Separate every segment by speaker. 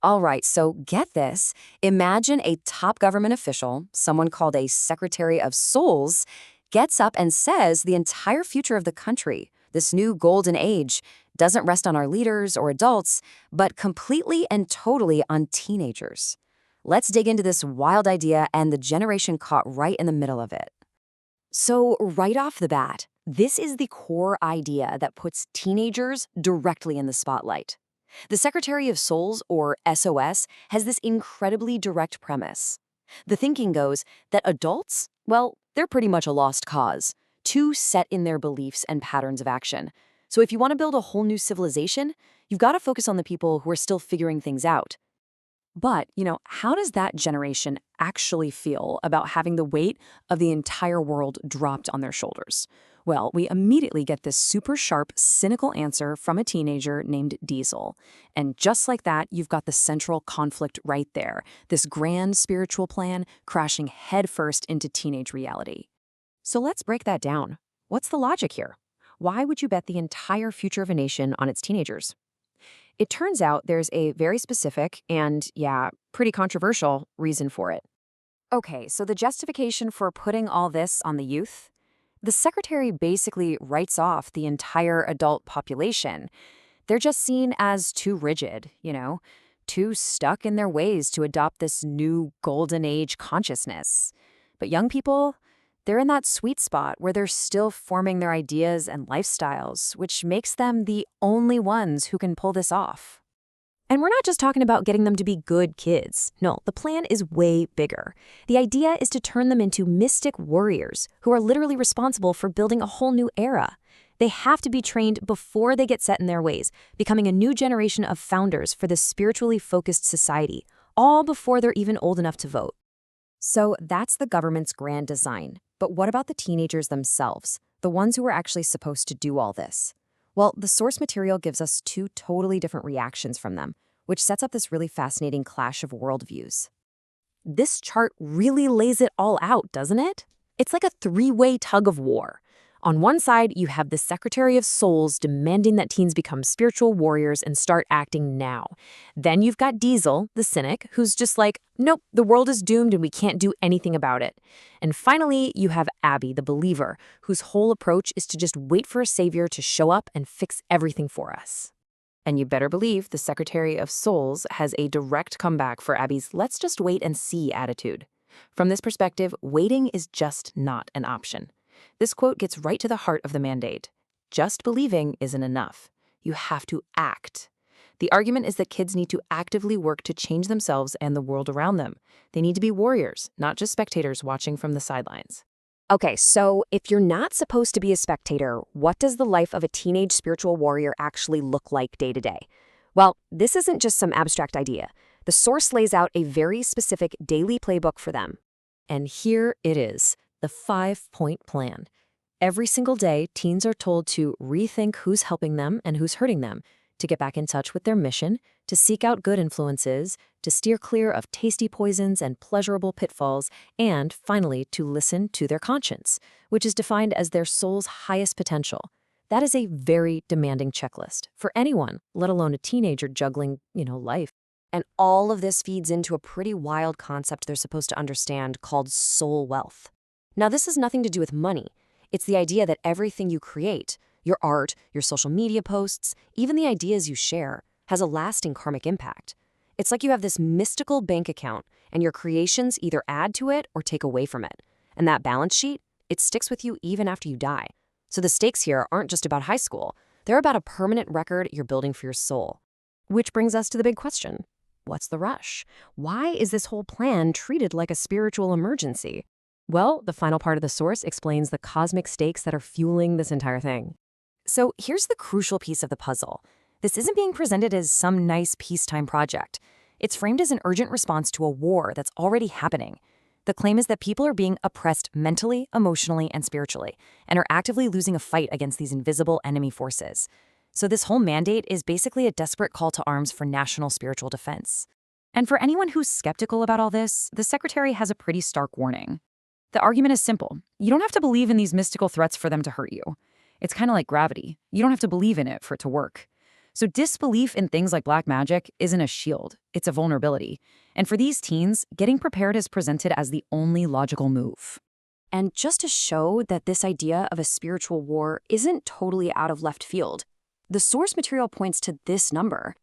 Speaker 1: All right, so get this. Imagine a top government official, someone called a Secretary of Souls, gets up and says the entire future of the country, this new golden age, doesn't rest on our leaders or adults, but completely and totally on teenagers. Let's dig into this wild idea and the generation caught right in the middle of it. So, right off the bat, this is the core idea that puts teenagers directly in the spotlight. The Secretary of Souls, or SOS, has this incredibly direct premise. The thinking goes that adults, well, they're pretty much a lost cause, too set in their beliefs and patterns of action. So if you want to build a whole new civilization, you've got to focus on the people who are still figuring things out. But, how does that generation actually feel about having the weight of the entire world dropped on their shoulders? Well, we immediately get this super sharp, cynical answer from a teenager named Diesel. And just like that, you've got the central conflict right there, this grand spiritual plan crashing headfirst into teenage reality. So let's break that down. What's the logic here? Why would you bet the entire future of a nation on its teenagers? It turns out there's a very specific and, yeah, pretty controversial reason for it. Okay, so the justification for putting all this on the youth? The secretary basically writes off the entire adult population. They're just seen as too rigid, too stuck in their ways to adopt this new golden age consciousness. But young people, they're in that sweet spot where they're still forming their ideas and lifestyles, which makes them the only ones who can pull this off. And we're not just talking about getting them to be good kids. No, the plan is way bigger. The idea is to turn them into mystic warriors who are literally responsible for building a whole new era. They have to be trained before they get set in their ways, becoming a new generation of founders for this spiritually focused society, all before they're even old enough to vote. So that's the government's grand design. But what about the teenagers themselves, the ones who are actually supposed to do all this? Well, the source material gives us two totally different reactions from them, which sets up this really fascinating clash of worldviews. This chart really lays it all out, doesn't it? It's like a three-way tug of war. On one side, you have the Secretary of Souls demanding that teens become spiritual warriors and start acting now. Then you've got Diesel, the cynic, who's just like, nope, the world is doomed and we can't do anything about it. And finally, you have Abby, the believer, whose whole approach is to just wait for a savior to show up and fix everything for us. And you better believe the Secretary of Souls has a direct comeback for Abby's let's just wait and see attitude. From this perspective, waiting is just not an option. This quote gets right to the heart of the mandate. Just believing isn't enough. You have to act. The argument is that kids need to actively work to change themselves and the world around them. They need to be warriors, not just spectators watching from the sidelines. Okay, so if you're not supposed to be a spectator, what does the life of a teenage spiritual warrior actually look like day to day? Well, this isn't just some abstract idea. The source lays out a very specific daily playbook for them. And here it is. The 5-point plan. Every single day, teens are told to rethink who's helping them and who's hurting them, to get back in touch with their mission, to seek out good influences, to steer clear of tasty poisons and pleasurable pitfalls, and finally, to listen to their conscience, which is defined as their soul's highest potential. That is a very demanding checklist for anyone, let alone a teenager juggling, life. And all of this feeds into a pretty wild concept they're supposed to understand called soul wealth. Now, this has nothing to do with money. It's the idea that everything you create, your art, your social media posts, even the ideas you share, has a lasting karmic impact. It's like you have this mystical bank account, and your creations either add to it or take away from it. And that balance sheet, it sticks with you even after you die. So the stakes here aren't just about high school. They're about a permanent record you're building for your soul. Which brings us to the big question. What's the rush? Why is this whole plan treated like a spiritual emergency? Well, the final part of the source explains the cosmic stakes that are fueling this entire thing. So here's the crucial piece of the puzzle. This isn't being presented as some nice peacetime project. It's framed as an urgent response to a war that's already happening. The claim is that people are being oppressed mentally, emotionally, and spiritually, and are actively losing a fight against these invisible enemy forces. So this whole mandate is basically a desperate call to arms for national spiritual defense. And for anyone who's skeptical about all this, the secretary has a pretty stark warning. The argument is simple. You don't have to believe in these mystical threats for them to hurt you. It's kind of like gravity. You don't have to believe in it for it to work.
Speaker 2: So disbelief in things like black magic isn't a shield, it's a vulnerability. And for these teens, getting prepared is presented as the only logical move.
Speaker 1: And just to show that this idea of a spiritual war isn't totally out of left field, the source material points to this number.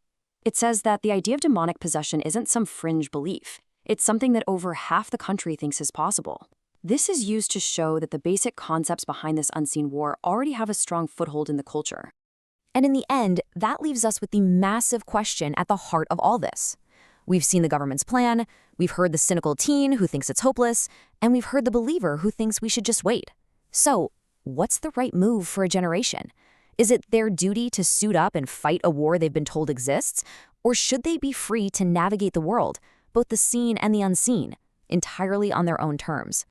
Speaker 1: It says that the idea of demonic possession isn't some fringe belief. It's something that over half the country thinks is possible. This is used to show that the basic concepts behind this unseen war already have a strong foothold in the culture.
Speaker 3: And in the end, that leaves us with the massive question at the heart of all this. We've seen the government's plan, we've heard the cynical teen who thinks it's hopeless, and we've heard the believer who thinks we should just wait. So, what's the right move for a generation? Is it their duty to suit up and fight a war they've been told exists? Or should they be free to navigate the world, both the seen and the unseen, entirely on their own terms?